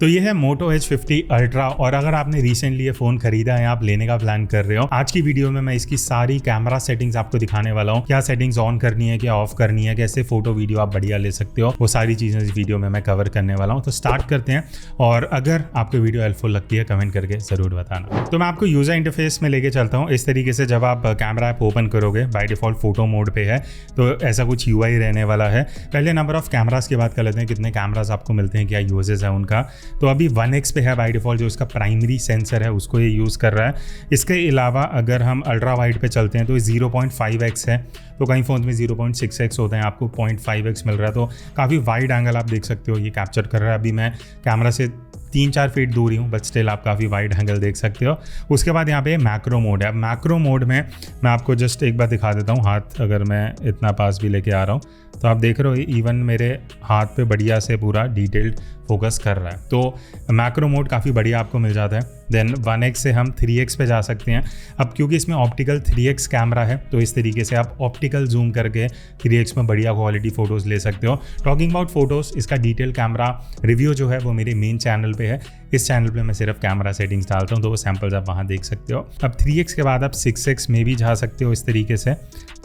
तो ये है Moto H50 Ultra और अगर आपने रिसेंटली ये फ़ोन खरीदा है, आप लेने का प्लान कर रहे हो, आज की वीडियो में मैं इसकी सारी कैमरा सेटिंग्स आपको दिखाने वाला हूँ। क्या सेटिंग्स ऑन करनी है, क्या ऑफ करनी है, कैसे फोटो वीडियो आप बढ़िया ले सकते हो, वो सारी चीज़ें इस वीडियो में मैं कवर करने वाला हूँ। तो स्टार्ट करते हैं और अगर आपको वीडियो हेल्पफुल लगती है कमेंट करके ज़रूर बताना। तो मैं आपको यूज़र इंटरफेस में लेके चलता हूँ। इस तरीके से जब आप कैमरा ऐप ओपन करोगे, बाय डिफ़ॉल्ट फोटो मोड पे है, तो ऐसा कुछ UI रहने वाला है। पहले नंबर ऑफ कैमरास की बात कर लेते हैं, कितने कैमरास आपको मिलते हैं, क्या यूजेस है उनका। तो अभी 1x पे है बाय डिफ़ॉल्ट, जो इसका प्राइमरी सेंसर है उसको ये यूज़ कर रहा है। इसके अलावा अगर हम अल्ट्रा वाइड पे चलते हैं तो 0.5x है, तो कई फ़ोन में 0.6x होते हैं, आपको 0.5x मिल रहा है। तो काफ़ी वाइड एंगल आप देख सकते हो ये कैप्चर कर रहा है। अभी मैं कैमरा से 3-4 फीट दूर ही हूँ, बट स्टिल आप काफ़ी वाइड एंगल देख सकते हो। उसके बाद यहाँ पे मैक्रो मोड है। अब मैक्रो मोड में मैं आपको जस्ट एक बार दिखा देता हूँ। हाथ अगर मैं इतना पास भी लेके आ रहा हूँ तो आप देख रहे हो इवन मेरे हाथ पे बढ़िया से पूरा डिटेल्ड फोकस कर रहा है। तो मैक्रो मोड काफ़ी बढ़िया आपको मिल जाता है। देन 1x से हम 3x पे जा सकते हैं। अब क्योंकि इसमें ऑप्टिकल 3x कैमरा है, तो इस तरीके से आप ऑप्टिकल जूम करके 3x में बढ़िया क्वालिटी फ़ोटोज़ ले सकते हो। टॉकिंग अबाउट फ़ोटोज़, इसका डिटेल कैमरा रिव्यू जो है वो मेरे मेन चैनल पे है। इस चैनल पे मैं सिर्फ कैमरा सेटिंग्स डालता हूँ, तो वो सैम्पल्स आप वहाँ देख सकते हो। अब 3x के बाद आप 6x में भी जा सकते हो। इस तरीके से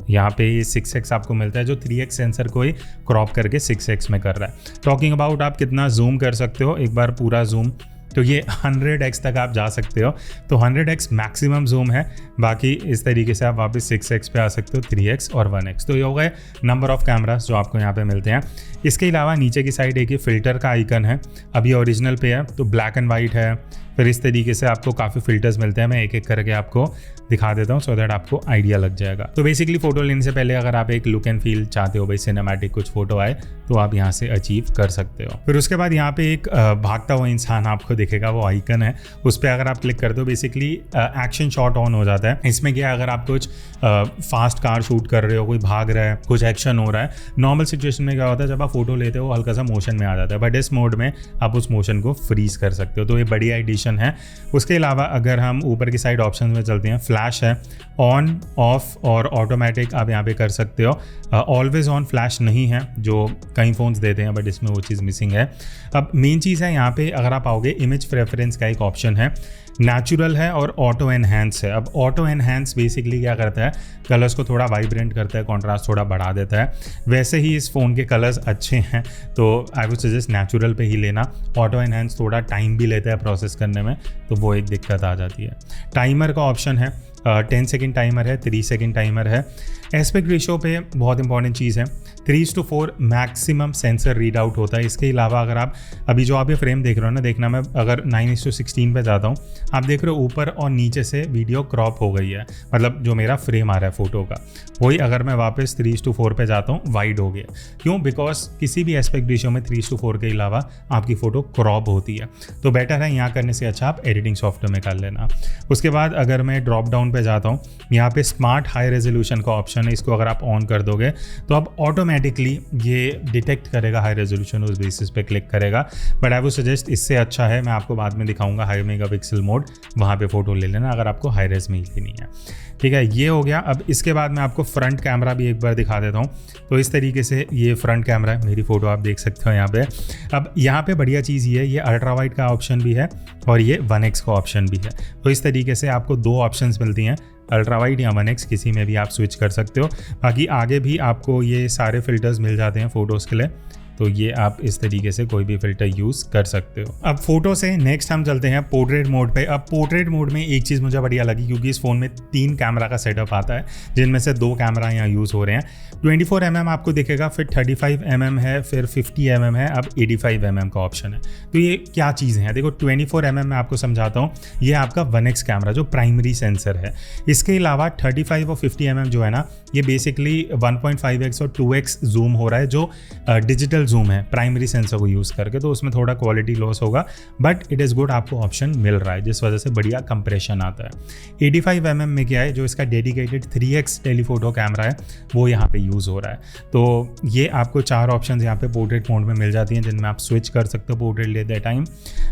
यहाँ पे ये 6x आपको मिलता है, जो 3x सेंसर को ही क्रॉप करके 6x में कर रहा है। टॉकिंग अबाउट आप कितना जूम कर सकते हो, एक बार पूरा जूम तो ये 100x तक आप जा सकते हो। तो 100x मैक्सिमम जूम है। बाकी इस तरीके से आप वापस 6x पे आ सकते हो, 3x और 1x। तो ये हो गए नंबर ऑफ कैमरास जो आपको यहाँ पे मिलते हैं। इसके अलावा नीचे की साइड एक ये फिल्टर का आइकन है, अभी ओरिजिनल पे है, तो ब्लैक एंड वाइट है। फिर इस तरीके से आपको काफ़ी फिल्टर्स मिलते हैं। मैं एक एक करके आपको दिखा देता हूँ सो दैट आपको आइडिया लग जाएगा। तो बेसिकली फ़ोटो लेने से पहले अगर आप एक लुक एंड फील चाहते हो, भाई सिनेमैटिक कुछ फोटो आए, तो आप यहाँ से अचीव कर सकते हो। फिर उसके बाद यहाँ पे एक भागता हुआ इंसान आपको दिखेगा, वो आइकन है, उस पर अगर आप क्लिक करते हो बेसिकली एक्शन शॉट ऑन हो जाता है। इसमें क्या अगर आप कुछ फास्ट कार शूट कर रहे हो, कोई भाग रहा है, कुछ एक्शन हो रहा है, नॉर्मल सिचुएशन में क्या होता है जब आप फोटो लेते हो हल्का सा मोशन में आ जाता है, बट इस मोड में आप उस मोशन को फ्रीज कर सकते हो। तो ये बढ़िया एडिशन है। उसके अलावा अगर हम ऊपर की साइड ऑप्शन में चलते हैं, फ्लैश है, ऑन ऑफ और ऑटोमेटिक आप यहाँ पे कर सकते हो। ऑलवेज ऑन फ्लैश नहीं है जो कई फ़ोन्स देते हैं, बट इसमें वो चीज़ मिसिंग है। अब मेन चीज़ है यहाँ पे अगर आप आओगे, इमेज प्रेफरेंस का एक ऑप्शन है, नेचुरल है और ऑटो एनहेंस है। अब ऑटो एनहेंस बेसिकली क्या करता है, कलर्स को थोड़ा वाइब्रेंट करता है, कॉन्ट्रास्ट थोड़ा बढ़ा देता है। वैसे ही इस फ़ोन के कलर्स अच्छे हैं, तो आई वुड सजेस्ट नेचुरल पे ही लेना। ऑटो एनहेंस थोड़ा टाइम भी लेता है प्रोसेस करने में, तो वो एक दिक्कत आ जाती है। टाइमर का ऑप्शन है, 10 सेकेंड टाइमर है, 3 सेकेंड टाइमर है। एस्पेक्ट रेशियो पे बहुत इंपॉर्टेंट चीज़ है, 3:4 मैक्सिमम सेंसर रीड आउट होता है। इसके अलावा अगर आप अभी जो आप ये फ्रेम देख रहे हो ना, देखना मैं अगर 9:16 पे जाता हूँ, आप देख रहे हो ऊपर और नीचे से वीडियो क्रॉप हो गई है, मतलब जो मेरा फ्रेम आ रहा है फोटो का, वही अगर मैं वापस 3:4 पे जाता हूँ वाइड हो गया। क्यों? बिकॉज किसी भी एस्पेक्ट रेशियो में 3:4 के अलावा आपकी फ़ोटो क्रॉप होती है, तो बेटर है यहाँ करने से अच्छा आप एडिटिंग सॉफ्टवेयर में कर लेना। उसके बाद अगर मैं ड्रॉप डाउन पे जाता हूँ, यहाँ पे स्मार्ट हाई रेजोल्यूशन का ऑप्शन है, इसको अगर आप ऑन कर दोगे तो अब ऑटोमेटिकली ये डिटेक्ट करेगा हाई रेजोल्यूशन, उस बेसिस पे क्लिक करेगा। बट आई वुड सजेस्ट इससे अच्छा है, मैं आपको बाद में दिखाऊंगा, हाई मेगापिक्सल मोड, वहाँ पे फोटो ले लेना अगर आपको हाई रेज में ही लेनी है। ठीक है, ये हो गया। अब इसके बाद मैं आपको फ्रंट कैमरा भी एक बार दिखा देता हूँ। तो इस तरीके से ये फ्रंट कैमरा है, मेरी फ़ोटो आप देख सकते हो यहाँ पे। अब यहाँ पे बढ़िया चीज़ ये है, ये अल्ट्रा वाइड का ऑप्शन भी है और ये 1x का ऑप्शन भी है। तो इस तरीके से आपको 2 ऑप्शंस मिलती हैं, अल्ट्रा वाइड या 1x, किसी में भी आप स्विच कर सकते हो। बाकी आगे भी आपको ये सारे फिल्टर्स मिल जाते हैं फ़ोटोज़ के लिए, तो ये आप इस तरीके से कोई भी फिल्टर यूज़ कर सकते हो। अब फोटो से नेक्स्ट हम चलते हैं पोर्ट्रेट मोड पे। अब पोर्ट्रेट मोड में एक चीज़ मुझे बढ़िया लगी, क्योंकि इस फ़ोन में 3 कैमरा का सेटअप आता है, जिनमें से 2 कैमरा यहाँ यूज़ हो रहे हैं। 24 mm आपको दिखेगा, फिर 35 mm है, फिर 50 mm है, अब 85 mm का ऑप्शन है। तो ये क्या चीज़ है, देखो 24 mm मैं आपको समझाता हूँ। ये आपका 1x कैमरा जो प्राइमरी सेंसर है। इसके अलावा 35 और 50 mm जो है ना, ये बेसिकली 1.5x और 2x जूम हो रहा है, जो डिजिटल जूम है प्राइमरी सेंसर को यूज़ करके, तो उसमें थोड़ा क्वालिटी लॉस होगा, बट इट इज़ गुड, आपको ऑप्शन मिल रहा है, जिस वजह से बढ़िया कंप्रेशन आता है। 85 mm में क्या है, जो इसका डेडिकेटेड 3x टेलीफोटो कैमरा है वो यहाँ पे यूज़ हो रहा है। तो ये आपको 4 ऑप्शन यहाँ पे पोर्ट्रेट मोड में मिल जाती हैं, जिनमें आप स्विच कर सकते हो पोर्ट्रेट लेते टाइम।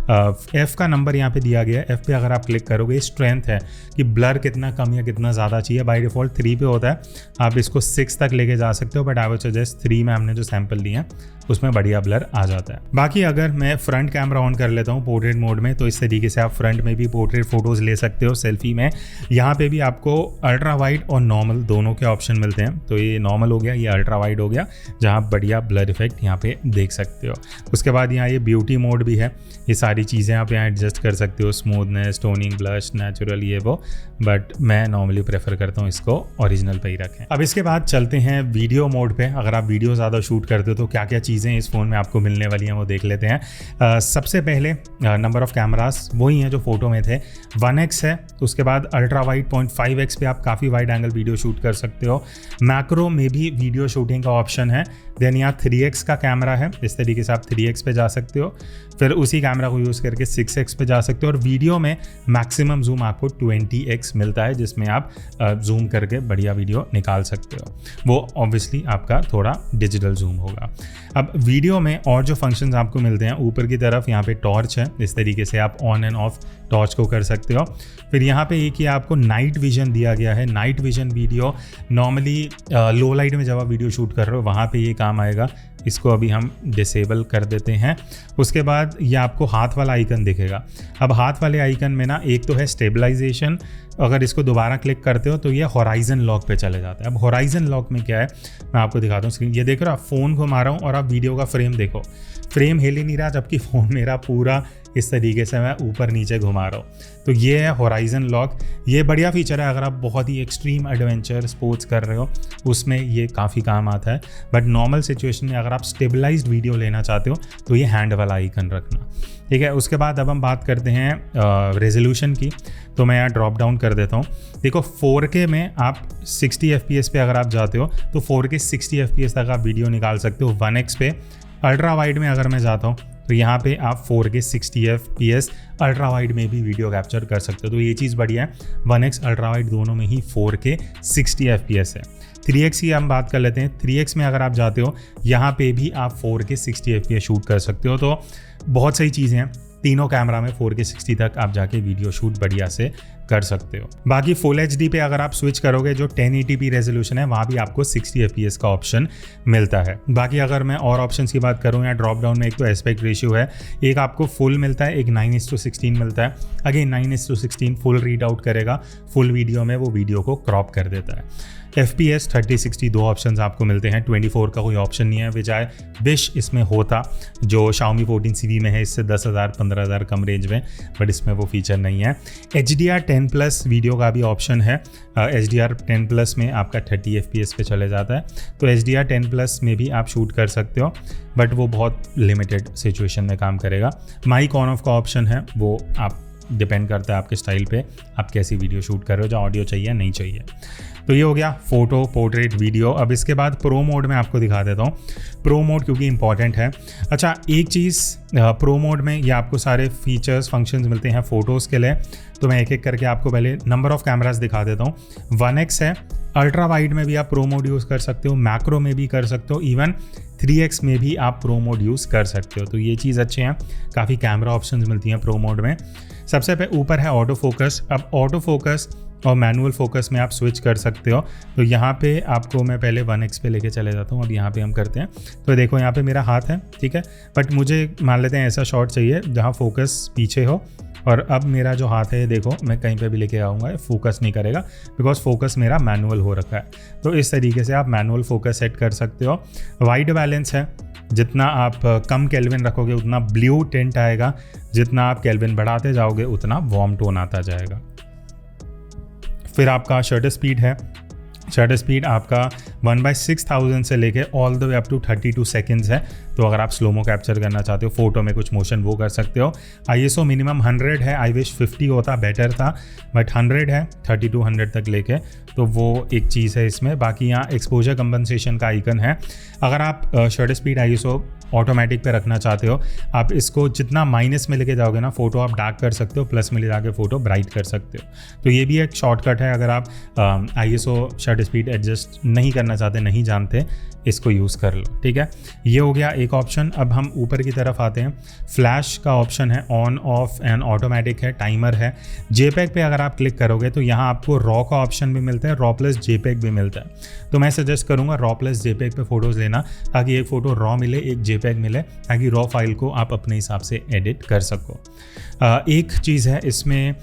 F का नंबर यहाँ पे दिया गया है, F पे अगर आप क्लिक करोगे स्ट्रेंथ है कि ब्लर कितना कम या कितना ज़्यादा चाहिए। बाय डिफ़ॉल्ट 3 पे होता है, आप इसको 6 तक लेके जा सकते हो, बट आई वुड सजेस्ट 3 में हमने जो सैंपल लिए हैं उसमें बढ़िया ब्लर आ जाता है। बाकी अगर मैं फ्रंट कैमरा ऑन कर लेता हूँ पोर्ट्रेट मोड में, तो इस तरीके से आप फ्रंट में भी पोर्ट्रेट फोटोज़ ले सकते हो सेल्फी में। यहाँ पे भी आपको अल्ट्रा वाइड और नॉर्मल दोनों के ऑप्शन मिलते हैं। तो ये नॉर्मल हो गया, ये अल्ट्रा वाइड हो गया, जहाँ आप बढ़िया ब्लर इफेक्ट यहाँ पे देख सकते हो। उसके बाद यहाँ ये ब्यूटी मोड भी है, ये सारी चीज़ें आप यहाँ एडजस्ट कर सकते हो, स्मूथनेस, टोनिंग, ब्लश, नेचुरल, ये वो, बट मैं नॉर्मली प्रेफर करता हूँ इसको ओरिजिनल पे ही रखें। अब इसके बाद चलते हैं वीडियो मोड पे। अगर आप वीडियो ज़्यादा शूट करते हो तो क्या क्या चीज़ें इस फ़ोन में आपको मिलने वाली हैं वो देख लेते हैं। सबसे पहले नंबर ऑफ कैमरास वही हैं जो फोटो में थे, 1x है। उसके बाद अल्ट्रा वाइड 0.5x पे आप काफ़ी वाइड एंगल वीडियो शूट कर सकते हो। मैक्रो में भी वीडियो शूटिंग का ऑप्शन है। देन यहाँ 3x का कैमरा है, इस तरीके से आप 3x पे जा सकते हो, फिर उसी कैमरा को यूज़ करके 6x पे जा सकते हो। और वीडियो में मैक्सिमम जूम आपको 20x मिलता है, जिसमें आप जूम करके बढ़िया वीडियो निकाल सकते हो। वो ऑब्वियसली आपका थोड़ा डिजिटल जूम होगा। अब वीडियो में और जो फंक्शंस आपको मिलते हैं, ऊपर की तरफ यहाँ पे टॉर्च है, इस तरीके से आप ऑन एंड ऑफ टॉर्च को कर सकते हो। फिर यहाँ पे एक ही आपको नाइट विजन दिया गया है। Night vision video normally low light में जब आप वीडियो शूट कर रहे हो वहाँ पे ये काम आएगा, इसको अभी हम डिसेबल कर देते हैं। उसके बाद ये आपको हाथ वाला आइकन दिखेगा। अब हाथ वाले आइकन में ना एक तो है स्टेबलाइजेशन, अगर इसको दोबारा क्लिक करते हो तो ये हॉराइजन लॉक पे चले जाता है। अब हॉराइजन लॉक में क्या है मैं आपको दिखाता हूँ स्क्रीन, ये देख रहे हो आप, फ़ोन घुमा रहा हूँ और आप वीडियो का फ्रेम देखो, फ्रेम हिल ही नहीं रहा, जबकि फ़ोन मेरा पूरा इस तरीके से मैं ऊपर नीचे घुमा रहा हूँ। तो ये है हॉराइजन लॉक, ये बढ़िया फीचर है अगर आप बहुत ही एक्सट्रीम एडवेंचर स्पोर्ट्स कर रहे हो, उसमें ये काफ़ी काम आता है। बट नॉर्मल सिचुएशन में अगर आप स्टेबलाइज्ड वीडियो लेना चाहते हो तो ये हैंड वाला आइकन रखना, ठीक है। उसके बाद अब हम बात करते हैं रेजोल्यूशन की, तो मैं यहाँ ड्रॉप डाउन कर देता हूँ। देखो 4K में आप 60 FPS पे अगर आप जाते हो तो 4K 60 FPS तक आप वीडियो निकाल सकते हो 1x पे। अल्ट्रा वाइड में अगर मैं जाता हूँ तो यहाँ पे आप 4K 60 FPS अल्ट्रा वाइड में भी वीडियो कैप्चर कर सकते हो, तो ये चीज़ बढ़िया है। 1x अल्ट्रा वाइड दोनों में ही 4K 60 FPS है। 3x की हम बात कर लेते हैं। 3x में अगर आप जाते हो यहाँ पे भी आप 4K 60 FPS शूट कर सकते हो, तो बहुत सही चीज़ें हैं। तीनों कैमरा में 4K 60 तक आप जाके वीडियो शूट बढ़िया से कर सकते हो। बाकी फुल HD पे अगर आप स्विच करोगे जो 1080p रेजोल्यूशन है वहाँ भी आपको 60 FPS का ऑप्शन मिलता है। बाकी अगर मैं और ऑप्शंस की बात करूँ या ड्रॉप डाउन में, एक तो एस्पेक्ट रेशियो है, एक आपको फुल मिलता है, एक 9:16 मिलता है। अगेन 9:16 फुल रीड आउट करेगा, फुल वीडियो में वो वीडियो को क्रॉप कर देता है। FPS 30-60 दो ऑप्शंस आपको मिलते हैं, 24 का कोई ऑप्शन नहीं है, बजाय विश इसमें होता जो Xiaomi 14CV में है, इससे 10,000-15,000 कम रेंज में, बट इसमें वो फीचर नहीं है। HDR10+ वीडियो का भी ऑप्शन है, HDR10+ में आपका 30 FPS पे चले जाता है, तो HDR10+ में भी आप शूट कर सकते हो, बट वो बहुत लिमिटेड सिचुएशन में काम करेगा। माइक ऑन ऑफ का ऑप्शन है, वो आप डिपेंड करता है आपके स्टाइल पे, आप कैसी वीडियो शूट कर रहे हो, जो ऑडियो चाहिए नहीं चाहिए। तो ये हो गया फोटो, पोर्ट्रेट, वीडियो। अब इसके बाद प्रो मोड में आपको दिखा देता हूँ, प्रो मोड क्योंकि इंपॉर्टेंट है। अच्छा, एक चीज़ प्रो मोड में ये आपको सारे फीचर्स फंक्शंस मिलते हैं फ़ोटोज़ के लिए, तो मैं एक एक करके आपको पहले नंबर ऑफ़ कैमरास दिखा देता हूँ। 1x है, अल्ट्रा वाइड में भी आप प्रो मोड यूज़ कर सकते हो, मैक्रो में भी कर सकते हो, इवन 3x में भी आप प्रो मोड यूज़ कर सकते हो, तो ये चीज़ अच्छे हैं, काफ़ी कैमरा ऑप्शंस मिलती हैं प्रो मोड में। सबसे ऊपर है ऑटो फोकस। अब ऑटो फोकस और मैनुअल फोकस में आप स्विच कर सकते हो, तो यहाँ पे आपको मैं पहले 1x पे लेके चले जाता हूँ। अब यहाँ पे हम करते हैं, तो देखो यहाँ पे मेरा हाथ है, ठीक है, बट मुझे मान लेते हैं ऐसा शॉट चाहिए जहाँ फोकस पीछे हो, और अब मेरा जो हाथ है ये देखो मैं कहीं पे भी लेके आऊँगा ये फोकस नहीं करेगा, बिकॉज फोकस मेरा मैनुअल हो रखा है। तो इस तरीके से आप मैनुअल फोकस सेट कर सकते हो। वाइट बैलेंस है, जितना आप कम केल्विन रखोगे उतना ब्लू टिंट आएगा, जितना आप केल्विन बढ़ाते जाओगे उतना वार्म टोन आता जाएगा। फिर आपका शटर स्पीड है, शटर स्पीड आपका 1/6000 से लेके all the way up to 32 seconds है, तो अगर आप स्लोमो कैप्चर करना चाहते हो, फोटो में कुछ मोशन वो कर सकते हो। ISO मिनिमम 100 है, आई विश 50 होता बेटर था, बट 100 है, 3200 तक लेके, तो वो एक चीज़ है इसमें। बाकी यहाँ एक्सपोजर कंपनसेशन का आइकन है, अगर आप शटर स्पीड ISO ऑटोमेटिक पे रखना चाहते हो, आप इसको जितना माइनस में लेके जाओगे ना, फोटो आप डार्क कर सकते हो, प्लस में ले जाके फोटो ब्राइट कर सकते हो, तो ये भी एक शॉर्टकट है। अगर आप ISO शटर स्पीड एडजस्ट नहीं करना करना चाहते नहीं जानते, इसको यूज़ कर लो, ठीक है। ये हो गया एक ऑप्शन। अब हम ऊपर की तरफ आते हैं। फ्लैश का ऑप्शन है, ऑन ऑफ एंड ऑटोमेटिक है, टाइमर है। जेपेग पे अगर आप क्लिक करोगे तो यहाँ आपको रॉ का ऑप्शन भी मिलता है, रॉ प्लस जेपेग भी मिलता है। तो मैं सजेस्ट करूँगा रॉ प्लस जेपेग पे फोटोज़ लेना, ताकि एक फ़ोटो रॉ मिले, एक जेपेग मिले, ताकि रॉ फाइल को आप अपने हिसाब से एडिट कर सको। एक चीज़ है इसमें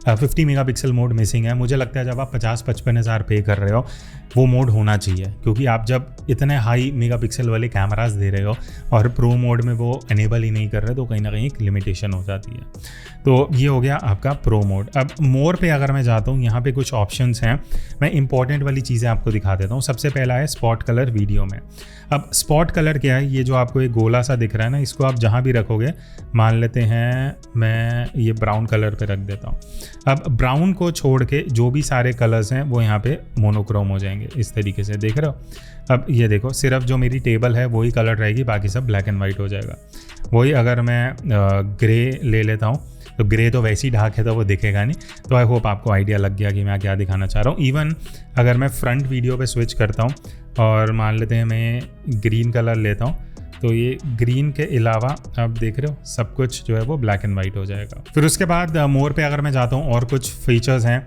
50 मेगापिक्सल मोड मिसिंग है। मुझे लगता है जब आप 50-55 हज़ार पे कर रहे हो वो मोड होना चाहिए, क्योंकि आप जब इतने हाई मेगापिक्सल वाले कैमरास दे रहे हो और प्रो मोड में वो एनेबल ही नहीं कर रहे, तो कहीं ना कहीं एक लिमिटेशन हो जाती है। तो ये हो गया आपका प्रो मोड। अब मोर पे अगर मैं जाता हूँ, यहाँ पे कुछ ऑप्शंस हैं। मैं इंपॉर्टेंट वाली चीज़ें आपको दिखा देता हूँ। सबसे पहला है स्पॉट कलर वीडियो में। अब स्पॉट कलर क्या है, ये जो आपको एक गोला सा दिख रहा है ना, इसको आप जहाँ भी रखोगे, मान लेते हैं मैं ये ब्राउन कलर पे रख देता हूँ। अब ब्राउन को छोड़ के जो भी सारे कलर्स हैं वो यहाँ पे मोनोक्रोम हो जाएंगे, इस तरीके से, देख रहे हो। अब ये देखो, सिर्फ जो मेरी टेबल है वही कलर रहेगी, बाकी सब ब्लैक एंड वाइट हो जाएगा। वही अगर मैं ग्रे ले लेता हूँ, तो ग्रे तो वैसे ही ढाक है तो वो दिखेगा नहीं। तो आई होप आपको आइडिया लग गया कि मैं क्या दिखाना चाह रहा हूँ। इवन अगर मैं फ्रंट वीडियो पे स्विच करता हूँ और मान लेते हैं मैं ग्रीन कलर लेता हूँ, तो ये ग्रीन के अलावा आप देख रहे हो सब कुछ जो है वो ब्लैक एंड वाइट हो जाएगा। फिर उसके बाद मोर पे अगर मैं जाता हूँ, और कुछ फीचर्स हैं।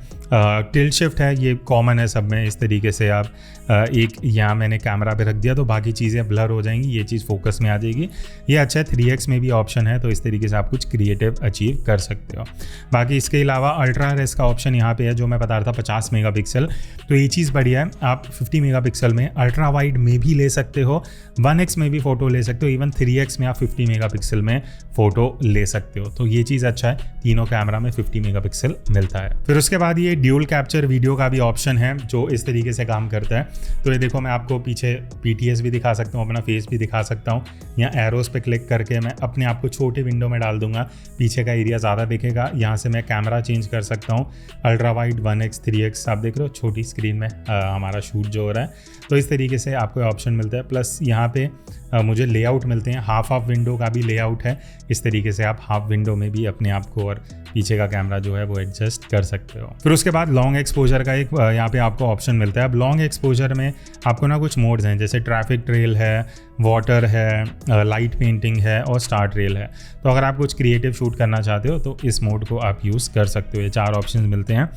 टिल्ट शिफ्ट है, ये कॉमन है सब में। इस तरीके से आप एक यहाँ मैंने कैमरा पे रख दिया तो बाकी चीज़ें ब्लर हो जाएंगी, ये चीज़ फोकस में आ जाएगी। ये अच्छा है। 3x में भी ऑप्शन है, तो इस तरीके से आप कुछ क्रिएटिव अचीव कर सकते हो। बाकी इसके अलावा अल्ट्रा रेस का ऑप्शन यहाँ पे है, जो मैं बता रहा था 50 मेगापिक्सल। तो ये चीज़ बढ़िया है। आप 50 मेगापिक्सल में अल्ट्रा वाइड में भी ले सकते हो, 1x में भी फ़ोटो ले सकते हो, इवन 3x में आप 50 मेगापिक्सल में फ़ोटो ले सकते हो। तो ये चीज़ अच्छा है, तीनों कैमरा में 50 मेगापिक्सल मिलता है। फिर उसके बाद ये ड्यूल कैप्चर वीडियो का भी ऑप्शन है, जो इस तरीके से काम करता है। तो ये देखो, मैं आपको पीछे PTS भी दिखा सकता हूँ, अपना फेस भी दिखा सकता हूँ। यहाँ एरोस पे क्लिक करके मैं अपने आप को छोटे विंडो में डाल दूंगा, पीछे का एरिया ज़्यादा दिखेगा। यहाँ से मैं कैमरा चेंज कर सकता हूँ, अल्ट्रा वाइड, 1x, 3x। आप देख रहे हो छोटी स्क्रीन में हमारा शूट जो हो रहा है। तो इस तरीके से आपको ऑप्शन मिलता है। प्लस यहाँ पे मुझे लेआउट मिलते हैं, हाफ विंडो का भी लेआउट है। इस तरीके से आप हाफ विंडो में भी अपने आप को और पीछे का कैमरा जो है वो एडजस्ट कर सकते हो। फिर उसके बाद लॉन्ग एक्सपोजर का एक यहाँ पे आपको ऑप्शन मिलता है। अब लॉन्ग एक्सपोजर में आपको ना कुछ मोड्स हैं, जैसे ट्रैफिक ट्रेल है, वाटर है, लाइट पेंटिंग है और स्टार ट्रेल है। तो अगर आप कुछ क्रिएटिव शूट करना चाहते हो तो इस मोड को आप यूज़ कर सकते हो। ये 4 ऑप्शन मिलते हैं।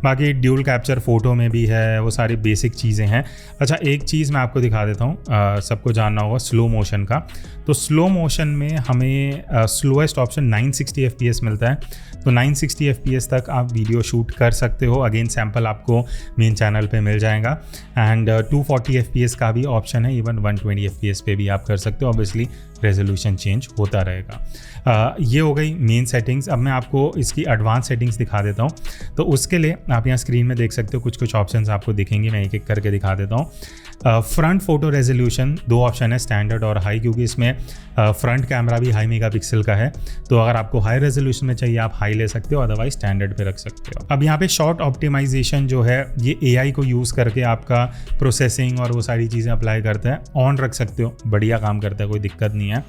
बाकी ड्यूल कैप्चर फ़ोटो में भी है, वो सारी बेसिक चीज़ें हैं। अच्छा, एक चीज़ मैं आपको दिखा देता हूँ, सबको जानना होगा स्लो मोशन का। तो स्लो मोशन में हमें स्लोएस्ट ऑप्शन 960 FPS मिलता है। तो 960 FPS तक आप वीडियो शूट कर सकते हो। अगेन सैम्पल आपको मेन चैनल पे मिल जाएगा। एंड 240 FPS का भी ऑप्शन है, इवन 120 FPS पे भी आप कर सकते हो। ऑब्वियसली रेजोल्यूशन चेंज होता रहेगा। ये हो गई मेन सेटिंग्स। अब मैं आपको इसकी एडवांस सेटिंग्स दिखा देता हूँ। तो उसके लिए आप यहाँ स्क्रीन में देख सकते हो, कुछ कुछ ऑप्शंस आपको दिखेंगे, मैं एक एक करके दिखा देता हूँ। फ्रंट फोटो रेजोल्यूशन 2 ऑप्शन है, स्टैंडर्ड और हाई, क्योंकि इसमें फ्रंट कैमरा भी हाई मेगापिक्सल का है। तो अगर आपको हाई रेजोल्यूशन में चाहिए आप हाई ले सकते हो, अदरवाइज स्टैंडर्ड पे रख सकते हो। अब यहाँ पे शॉर्ट ऑप्टिमाइजेशन जो है, ये AI को यूज़ करके आपका प्रोसेसिंग और वो सारी चीज़ें अप्लाई करता है। ऑन रख सकते हो, बढ़िया काम करता है, कोई दिक्कत नहीं है।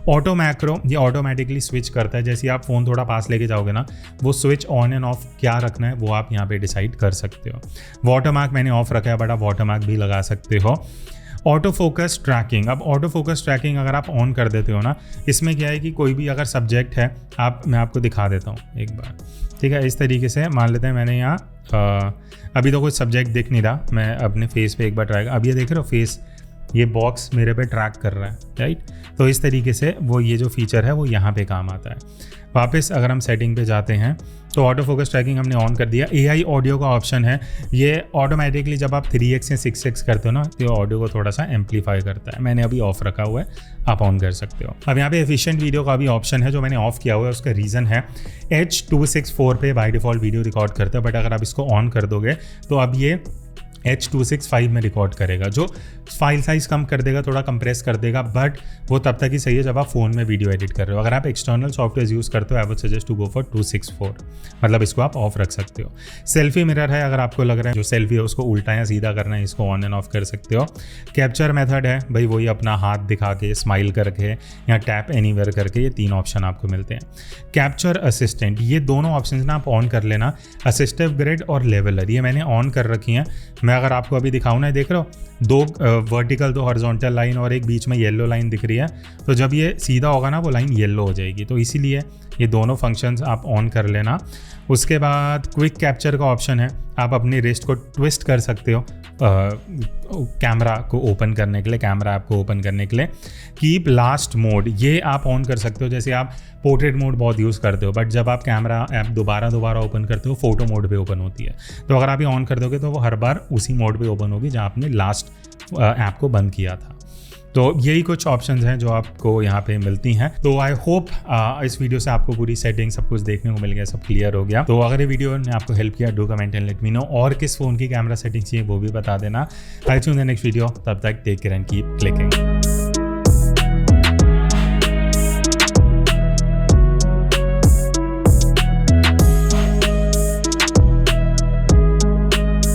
ऑटो मैक्रो, ये ऑटोमेटिकली स्विच करता है। जैसे आप फ़ोन थोड़ा पास लेके जाओगे ना, वो स्विच ऑन एंड ऑफ क्या रखना है वो आप यहाँ पे डिसाइड कर सकते हो। वाटरमार्क मैंने ऑफ रखा है, बट आप वाटरमार्क भी लगा सकते हो। ऑटो फोकस ट्रैकिंग, अब ऑटो फोकस ट्रैकिंग अगर आप ऑन कर देते हो ना, इसमें क्या है कि कोई भी अगर सब्जेक्ट है, मैं आपको दिखा देता हूँ एक बार, ठीक है। इस तरीके से मान लेते हैं मैंने यहाँ अभी तो कोई सब्जेक्ट दिख नहीं रहा, मैं अपने फेस पे एक बार ट्राई, अब ये देख रहे हो फेस, ये बॉक्स मेरे पे ट्रैक कर रहा है, राइट। तो इस तरीके से वो ये जो फीचर है वो यहाँ पे काम आता है। वापस अगर हम सेटिंग पे जाते हैं तो ऑटो फोकस ट्रैकिंग हमने ऑन कर दिया। AI ऑडियो का ऑप्शन है, ये ऑटोमेटिकली जब आप 3x या 6x करते हो ना, तो ऑडियो को थोड़ा सा एम्पलीफाई करता है। मैंने अभी ऑफ रखा हुआ है, आप ऑन कर सकते हो। अब यहाँ पे एफिशिएंट वीडियो का भी ऑप्शन है, जो मैंने ऑफ किया हुआ है। उसका रीज़न है H.264 पे बाय डिफ़ॉल्ट वीडियो रिकॉर्ड करता है, बट अगर आप इसको ऑन कर दोगे तो अब ये H.265 में रिकॉर्ड करेगा, जो फाइल साइज़ कम कर देगा, थोड़ा कंप्रेस कर देगा, बट वो तब तक ही सही है जब आप फ़ोन में वीडियो एडिट कर रहे हो। अगर आप एक्सटर्नल सॉफ्टवेयर यूज़ करते हो, I would suggest to go for 264, मतलब इसको आप ऑफ रख सकते हो। सेल्फी मिरर है, अगर आपको लग रहा है जो सेल्फी है उसको उल्टा या सीधा करना है, इसको ऑन एंड ऑफ कर सकते हो। कैप्चर मेथड है भाई, वही अपना हाथ दिखा के, स्माइल करके या टैप एनीवेयर करके, ये 3 ऑप्शन आपको मिलते हैं। कैप्चर असिस्टेंट, ये दोनों ऑप्शन ना आप ऑन कर लेना। असिस्टिव ग्रिड और लेवलर, ये मैंने ऑन कर रखी हैं। मैं अगर आपको अभी दिखाऊँ ना, देख रहे हो 2 वर्टिकल 2 हॉरिजॉन्टल लाइन और एक बीच में येलो लाइन दिख रही है, तो जब ये सीधा होगा ना वो लाइन येलो हो जाएगी। तो इसीलिए ये दोनों फंक्शंस आप ऑन कर लेना। उसके बाद क्विक कैप्चर का ऑप्शन है, आप अपनी रिस्ट को ट्विस्ट कर सकते हो कैमरा को ओपन करने के लिए, कैमरा ऐप को ओपन करने के लिए। कीप लास्ट मोड ये आप ऑन कर सकते हो, जैसे आप पोर्ट्रेट मोड बहुत यूज़ करते हो, बट जब आप कैमरा ऐप दोबारा ओपन करते हो फोटो मोड पे ओपन होती है। तो अगर आप ये ऑन कर दोगे तो वो हर बार उसी मोड पे ओपन होगी जहाँ आपने लास्ट ऐप को बंद किया था। तो यही कुछ ऑप्शंस हैं जो आपको यहाँ पे मिलती हैं। तो आई होप इस वीडियो से आपको पूरी सेटिंग सब कुछ देखने को मिल गया, सब क्लियर हो गया। तो अगर ये वीडियो ने आपको हेल्प किया, do comment and let me know. और किस फ़ोन की कैमरा सेटिंग चाहिए वो भी बता देना। I see you in the next video, तब तक take care and keep clicking.